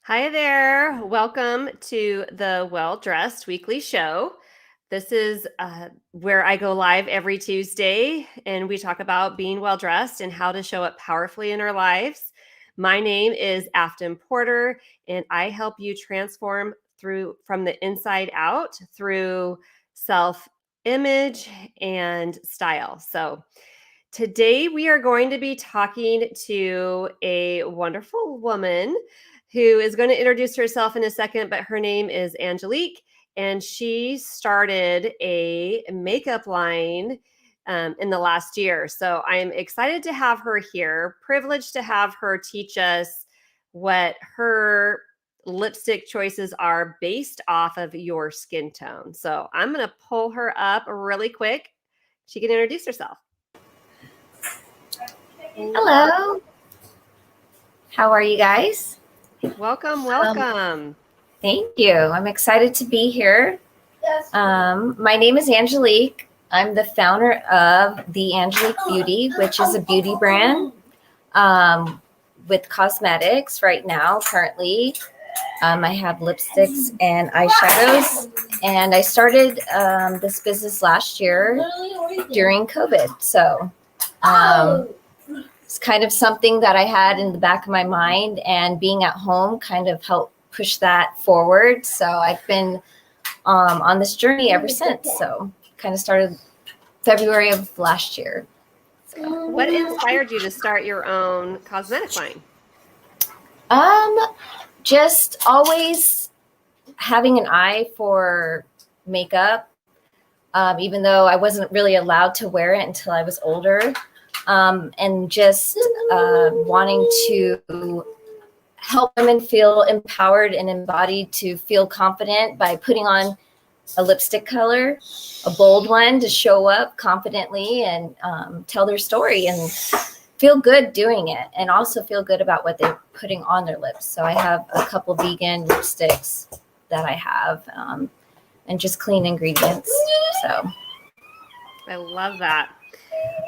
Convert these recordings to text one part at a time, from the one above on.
Hi there. Welcome to the Well Dressed Weekly Show. This is where I go live every Tuesday and we talk about being well dressed and how to show up powerfully in our lives. My name is Afton Porter and I help you transform from the inside out through self image and style. So, today, we are going to be talking to a wonderful woman who is going to introduce herself in a second, but her name is Angelique, and she started a makeup line in the last year. So I'm excited to have her here, privileged to have her teach us what her lipstick choices are based off of your skin tone. So I'm going to pull her up really quick. She can introduce herself. Hello. How are you guys? Welcome. Thank you. I'm excited to be here. My name is Angelique. I'm the founder of the Angelique Beauty, which is a beauty brand with cosmetics right now, currently. I have lipsticks and eyeshadows. And I started this business last year during COVID. So it's kind of something that I had in the back of my mind, and being at home kind of helped push that forward. So I've been on this journey ever since. So kind of started February of last year. So. What inspired you to start your own cosmetic line? Just always having an eye for makeup, even though I wasn't really allowed to wear it until I was older. And just wanting to help women feel empowered and embodied to feel confident by putting on a lipstick color, a bold one, to show up confidently and tell their story and feel good doing it, and also feel good about what they're putting on their lips. So I have a couple vegan lipsticks that I have, and just clean ingredients. So I love that.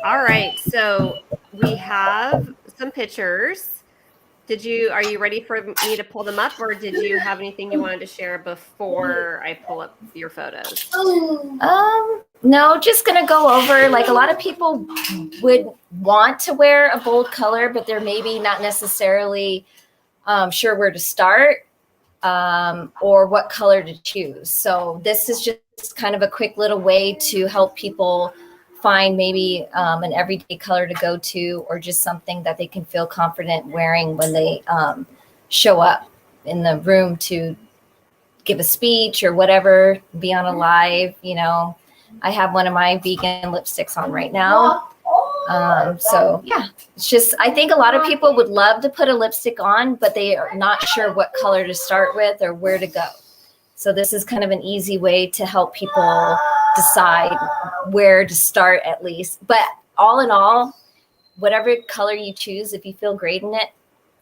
All right, so we have some pictures. Are you ready for me to pull them up, or did you have anything you wanted to share before I pull up your photos? No, just gonna go over, like, a lot of people would want to wear a bold color, but they're maybe not necessarily sure where to start or what color to choose. So this is just kind of a quick little way to help people find maybe an everyday color to go to, or just something that they can feel confident wearing when they show up in the room to give a speech or whatever, be on a live. I have one of my vegan lipsticks on right now. So yeah, it's just, I think a lot of people would love to put a lipstick on, but they are not sure what color to start with or where to go. So this is kind of an easy way to help people decide where to start, at least. But all in all, whatever color you choose, if you feel great in it,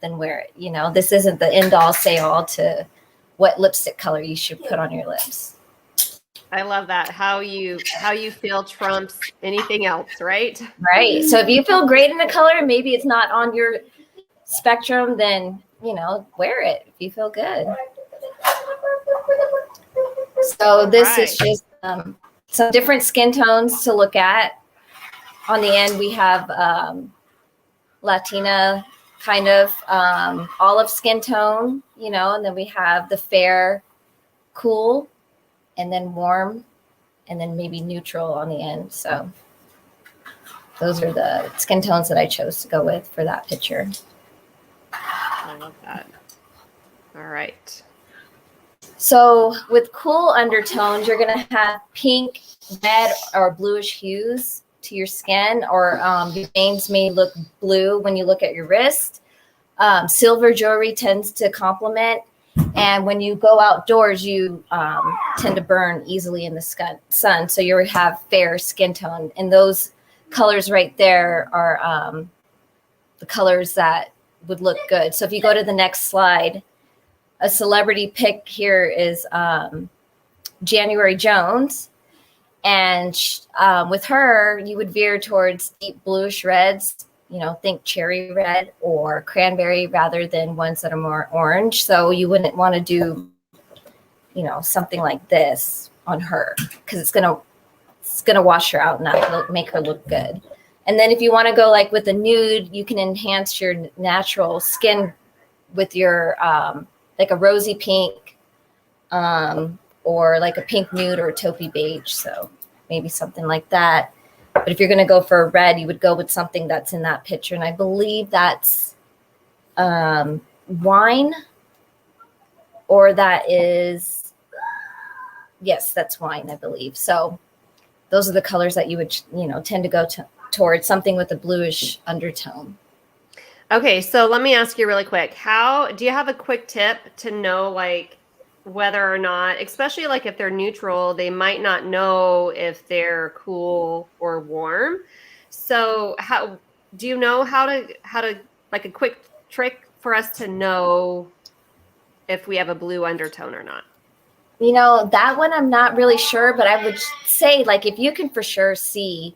then wear it. This isn't the end all say all to what lipstick color you should put on your lips. I love that. How you feel trumps anything else, right? Right. So if you feel great in a color, maybe it's not on your spectrum, then, wear it if you feel good. So this is just some different skin tones to look at. On the end, we have Latina kind of olive skin tone, and then we have the fair, cool, and then warm, and then maybe neutral on the end. So those are the skin tones that I chose to go with for that picture. I love that. All right. So with cool undertones, you're going to have pink, red, or bluish hues to your skin, or your veins may look blue when you look at your wrist. Silver jewelry tends to complement. And when you go outdoors, you tend to burn easily in the sun. So you have fair skin tone. And those colors right there are the colors that would look good. So if you go to the next slide, a celebrity pick here is January Jones. And with her, you would veer towards deep bluish reds, think cherry red or cranberry rather than ones that are more orange. So you wouldn't want to do, something like this on her because it's gonna wash her out and not make her look good. And then if you want to go like with a nude, you can enhance your natural skin with your like a rosy pink, or like a pink nude or a taupey beige. So maybe something like that. But if you're going to go for a red, you would go with something that's in that picture. And I believe that's wine, or that is, yes, that's wine, I believe. So those are the colors that you would, tend to go towards something with a bluish undertone. Okay, so let me ask you really quick. Do you have a quick tip to know like whether or not, especially like if they're neutral, they might not know if they're cool or warm. So how do you know how to like a quick trick for us to know if we have a blue undertone or not? That one I'm not really sure, but I would say like if you can for sure see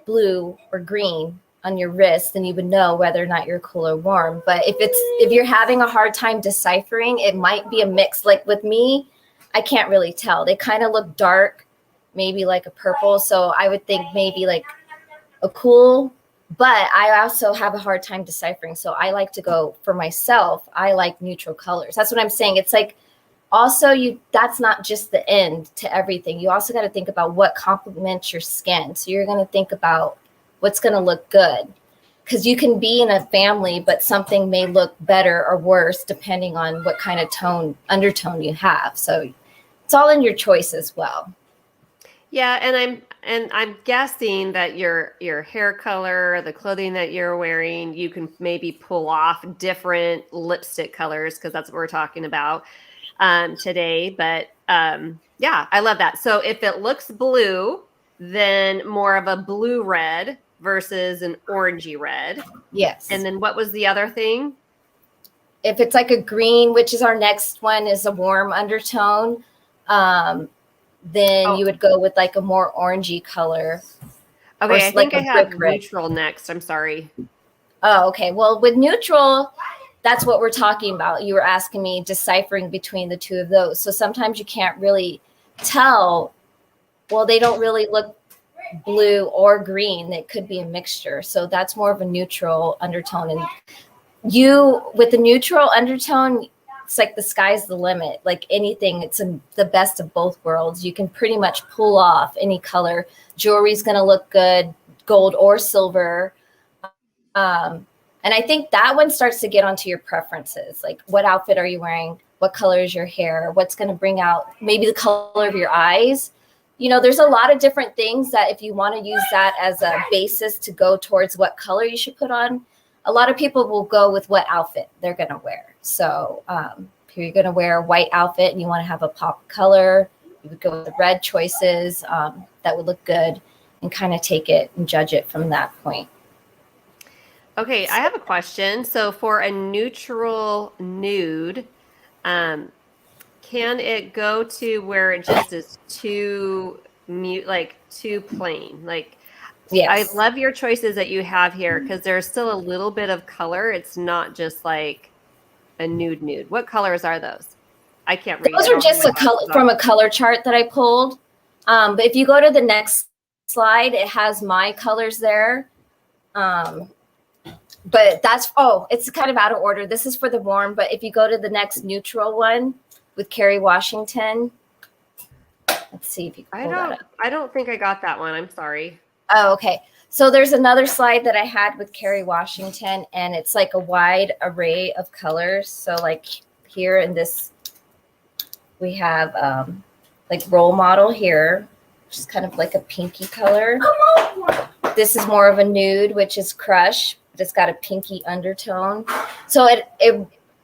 blue or green on your wrist, then you would know whether or not you're cool or warm. But if you're having a hard time deciphering, it might be a mix. Like with me, I can't really tell. They kind of look dark, maybe like a purple. So I would think maybe like a cool, but I also have a hard time deciphering. So I like to go for myself. I like neutral colors. That's what I'm saying. It's like also that's not just the end to everything. You also got to think about what complements your skin. So you're going to think about what's going to look good, because you can be in a family, but something may look better or worse depending on what kind of undertone you have. So it's all in your choice as well. Yeah, and I'm guessing that your hair color, the clothing that you're wearing, you can maybe pull off different lipstick colors because that's what we're talking about today. But yeah, I love that. So if it looks blue, then more of a blue red versus an orangey red. Yes. And then what was the other thing? If it's like a green, which is our next one, is a warm undertone, then you would go with like a more orangey color. Okay, I think I have red. neutral next. I'm sorry. Oh, okay. Well, with neutral, that's what we're talking about. You were asking me deciphering between the two of those. So sometimes you can't really tell. Well, they don't really look blue or green. It could be a mixture. So that's more of a neutral undertone. And with the neutral undertone, it's like the sky's the limit. Like anything, it's the best of both worlds. You can pretty much pull off any color. Jewelry's going to look good, gold or silver. And I think that one starts to get onto your preferences. Like what outfit are you wearing? What color is your hair? What's going to bring out maybe the color of your eyes? There's a lot of different things that if you want to use that as a basis to go towards what color you should put on, a lot of people will go with what outfit they're going to wear. So if you're going to wear a white outfit and you want to have a pop color, you would go with the red choices that would look good, and kind of take it and judge it from that point. Okay, I have a question. So for a neutral nude, can it go to where it just is too too plain? Like, yes. I love your choices that you have here because there's still a little bit of color. It's not just like a nude. What colors are those? I can't read. Those are just from a color chart that I pulled. But if you go to the next slide, it has my colors there. But it's kind of out of order. This is for the warm, but if you go to the next neutral one with Kerry Washington, let's see if you can pull that up. I don't think I got that one. I'm sorry. Oh, okay. So there's another slide that I had with Kerry Washington, and it's like a wide array of colors. So like here in this, we have like role model here, which is kind of like a pinky color. This is more of a nude, which is crush. It's got a pinky undertone. So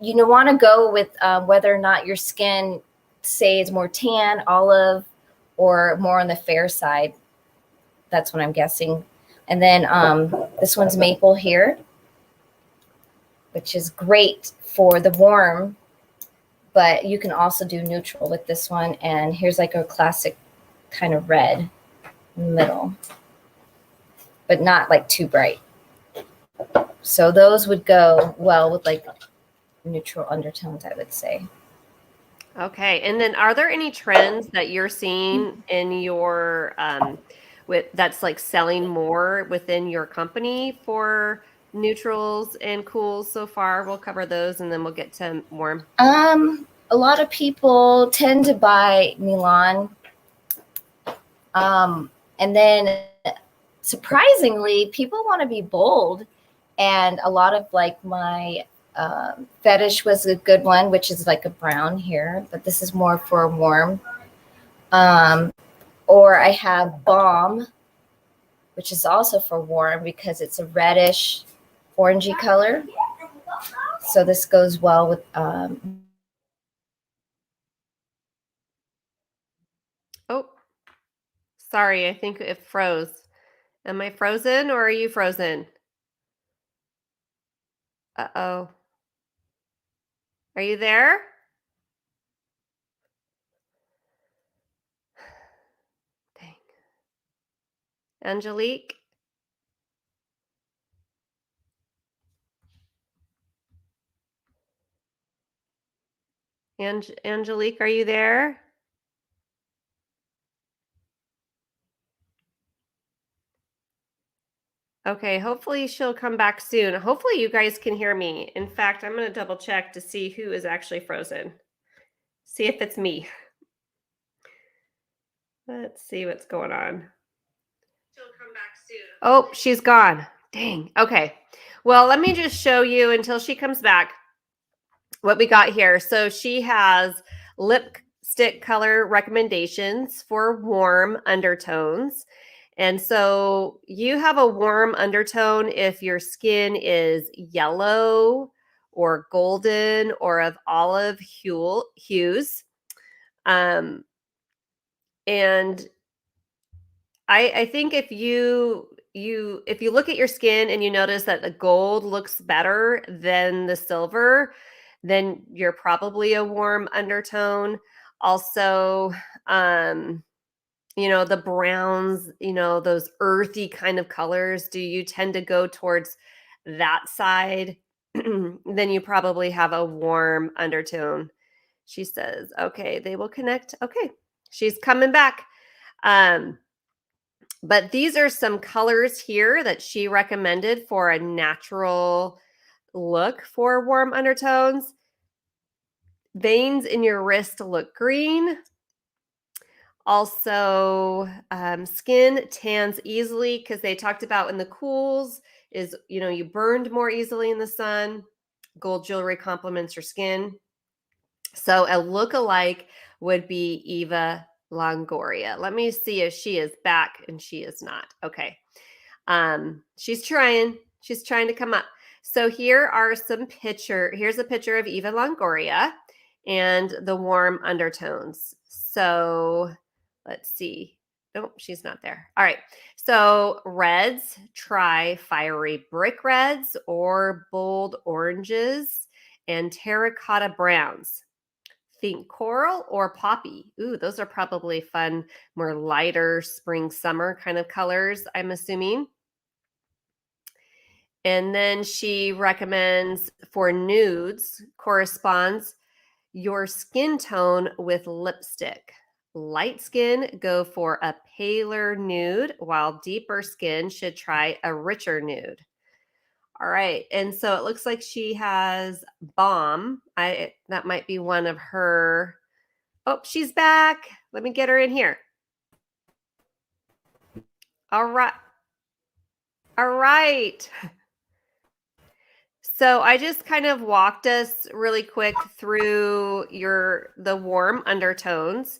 you want to go with whether or not your skin, say, is more tan, olive, or more on the fair side. That's what I'm guessing. And then this one's maple here, which is great for the warm, but you can also do neutral with this one. And here's like a classic kind of red in the middle, but not like too bright. So those would go well with like neutral undertones, I would say. Okay. And then are there any trends that you're seeing in your with that's like selling more within your company for neutrals and cools so far? We'll cover those and then we'll get to warm. A lot of people tend to buy Milan. And then surprisingly, people want to be bold. And a lot of like my fetish was a good one, which is like a brown here, but this is more for warm. Or I have Balm, which is also for warm because it's a reddish, orangey color. So this goes well with. Oh, sorry, I think it froze. Am I frozen or are you frozen? Uh-oh. Are you there? Dang. Angelique? Angelique, are you there? Okay, hopefully she'll come back soon. Hopefully you guys can hear me. In fact, I'm going to double check to see who is actually frozen. See if it's me. Let's see what's going on. She'll come back soon. Oh, she's gone. Dang. Okay. Well, let me just show you until she comes back what we got here. So she has lipstick color recommendations for warm undertones. And so you have a warm undertone if your skin is yellow or golden or of olive hues. And I think if you look at your skin and you notice that the gold looks better than the silver, then you're probably a warm undertone. Also, um, the browns, those earthy kind of colors, do you tend to go towards that side? Then you probably have a warm undertone. She says, okay, they will connect. Okay, she's coming back. Um, but these are some colors here that she recommended for a natural look for warm undertones. Veins in your wrist look green. Also, skin tans easily because they talked about in the cools is, you burned more easily in the sun. Gold jewelry complements your skin. So a look-alike would be Eva Longoria. Let me see if she is back, and she is not. Okay. She's trying to come up. So here's a picture of Eva Longoria and the warm undertones. So let's see. Oh, she's not there. All right. So reds, try fiery brick reds or bold oranges and terracotta browns. Think coral or poppy. Ooh, those are probably fun, more lighter spring, summer kind of colors, I'm assuming. And then she recommends for nudes corresponds your skin tone with lipstick. Light skin, go for a paler nude, while deeper skin should try a richer nude. All right. And so it looks like she has Balm. That might be one of her. Oh, she's back. Let me get her in here. All right. All right. So I just kind of walked us really quick through the warm undertones.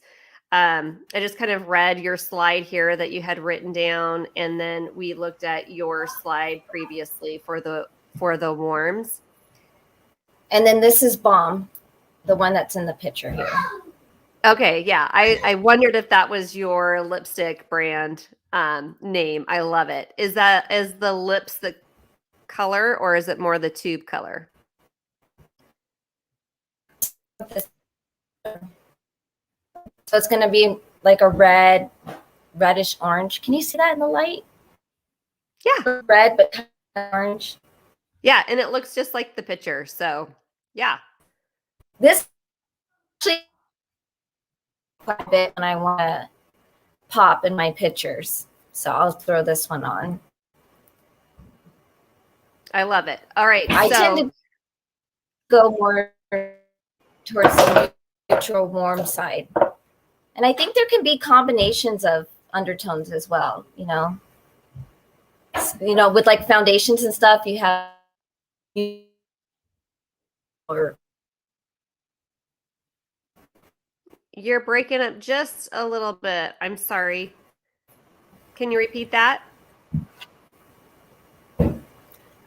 I just kind of read your slide here that you had written down, and then we looked at your slide previously for the warms. And then this is Balm, the one that's in the picture here. Okay, yeah. I wondered if that was your lipstick brand name. I love it. Is the lips the color or is it more the tube color? So it's going to be like a reddish orange. Can you see that in the light? Yeah. Red, but orange. Yeah, and it looks just like the picture. So, yeah. This actually quite a bit when I want to pop in my pictures. So I'll throw this one on. I love it. All right. I tend to go more towards the neutral warm side. And I think there can be combinations of undertones as well, with like foundations and stuff, you have or You're breaking up just a little bit. I'm sorry. Can you repeat that?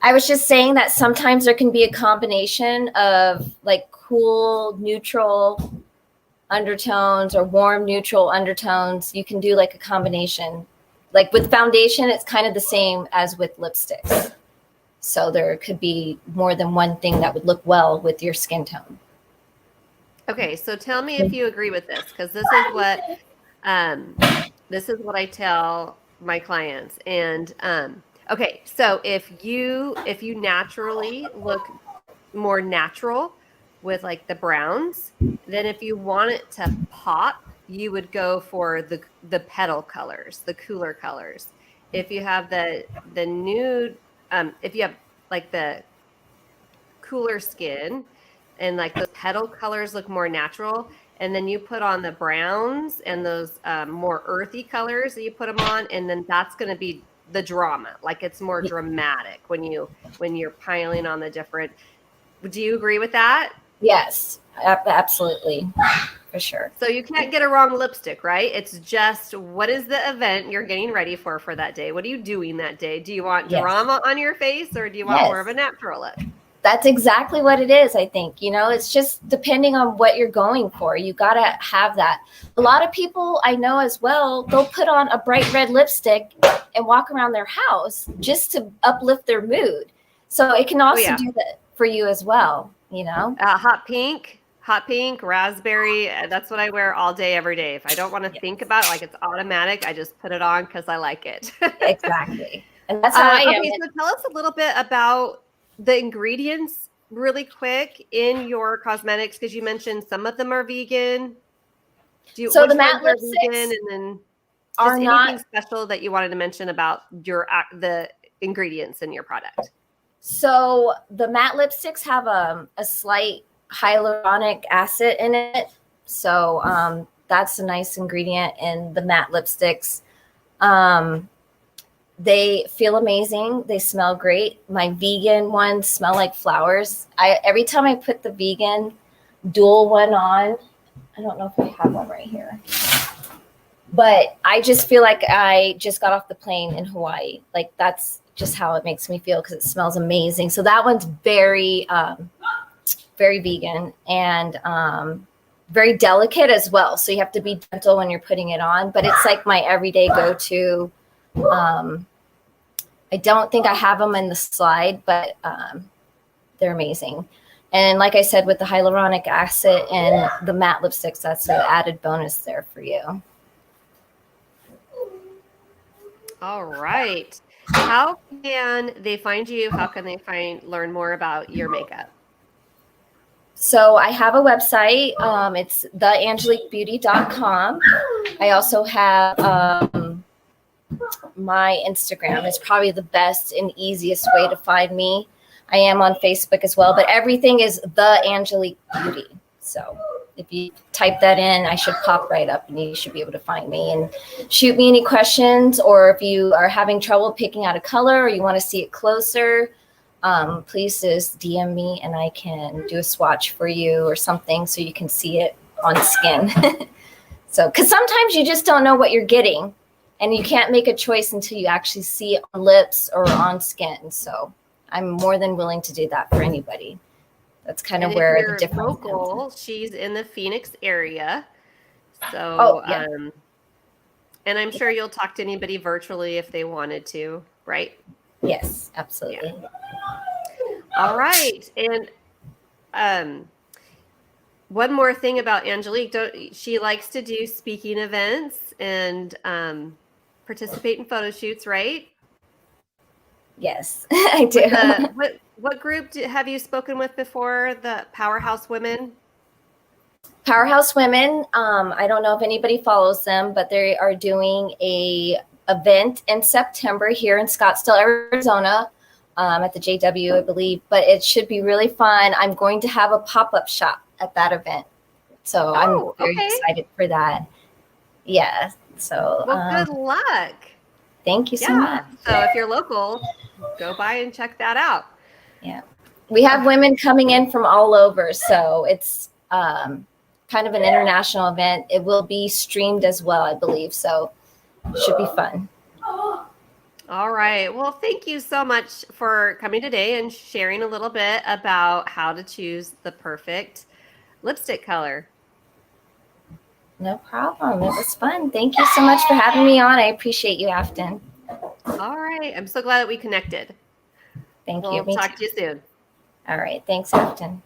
I was just saying that sometimes there can be a combination of like cool neutral undertones or warm neutral undertones. You can do like a combination. Like with foundation, it's kind of the same as with lipsticks. So there could be more than one thing that would look well with your skin tone. Okay, so tell me if you agree with this, because this is what I tell my clients. And okay, so if you naturally look more natural with like the browns, then if you want it to pop, you would go for the petal colors, the cooler colors. If you have the nude, if you have like the cooler skin and like those petal colors look more natural, and then you put on the browns and those more earthy colors that you put them on, and then that's going to be the drama. Like it's more dramatic when you're piling on the different. Do you agree with that? Yes, absolutely, for sure. So you can't get a wrong lipstick, right? It's just what is the event you're getting ready for that day? What are you doing that day? Do you want drama on your face, or do you want more of a natural look? That's exactly what it is, I think. It's just depending on what you're going for. You got to have that. A lot of people I know as well, they'll put on a bright red lipstick and walk around their house just to uplift their mood. So it can also do that for you as well, Hot pink, raspberry. That's what I wear all day, every day. If I don't want to think about it, like it's automatic, I just put it on because I like it. Exactly. And that's how I am. Okay, so tell us a little bit about the ingredients really quick in your cosmetics, because you mentioned some of them are vegan. So the matte lipsticks vegan, and then just anything special that you wanted to mention about the ingredients in your product. So the matte lipsticks have a slight hyaluronic acid in it. So that's a nice ingredient in the matte lipsticks. They feel amazing. They smell great. My vegan ones smell like flowers. Every time I put the vegan dual one on, I don't know if I have one right here, but I just feel like I just got off the plane in Hawaii. Like that's just how it makes me feel, because it smells amazing. So that one's very, very vegan and very delicate as well. So you have to be gentle when you're putting it on, but it's like my everyday go-to. I don't think I have them in the slide, but they're amazing. And like I said, with the hyaluronic acid and the matte lipsticks, that's an added bonus there for you. All right. How can they find you? How can they learn more about your makeup? So I have a website. It's theangeliquebeauty.com. I also have my Instagram is probably the best and easiest way to find me. I am on Facebook as well, but everything is The Angelique Beauty. So if you type that in, I should pop right up and you should be able to find me and shoot me any questions. Or if you are having trouble picking out a color or you want to see it closer, please just DM me and I can do a swatch for you or something so you can see it on skin. So, because sometimes you just don't know what you're getting and you can't make a choice until you actually see it on lips or on skin. So I'm more than willing to do that for anybody. That's kind of where the difference comes in. She's in the Phoenix area. So, and I'm sure you'll talk to anybody virtually if they wanted to, right? Yes, absolutely. Yeah. All right. And one more thing about Angelique, she likes to do speaking events and participate in photo shoots, right? Yes, I do. What group have you spoken with before? The Powerhouse Women? Powerhouse Women. I don't know if anybody follows them, but they are doing a event in September here in Scottsdale, Arizona, at the JW, I believe. But it should be really fun. I'm going to have a pop-up shop at that event, so I'm Oh, very okay. excited for that. Yeah. So Well, good luck. thank you so Yeah. much. So if you're local, go by and check that out. Yeah. We have women coming in from all over, so it's kind of an international event. It will be streamed as well, I believe, so it should be fun. All right. Well, thank you so much for coming today and sharing a little bit about how to choose the perfect lipstick color. No problem. It was fun. Thank you so much for having me on. I appreciate you, Afton. All right. I'm so glad that we connected. Thank you. We'll Me talk too. to you soon. All right. Thanks, Afton.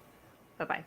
Bye-bye.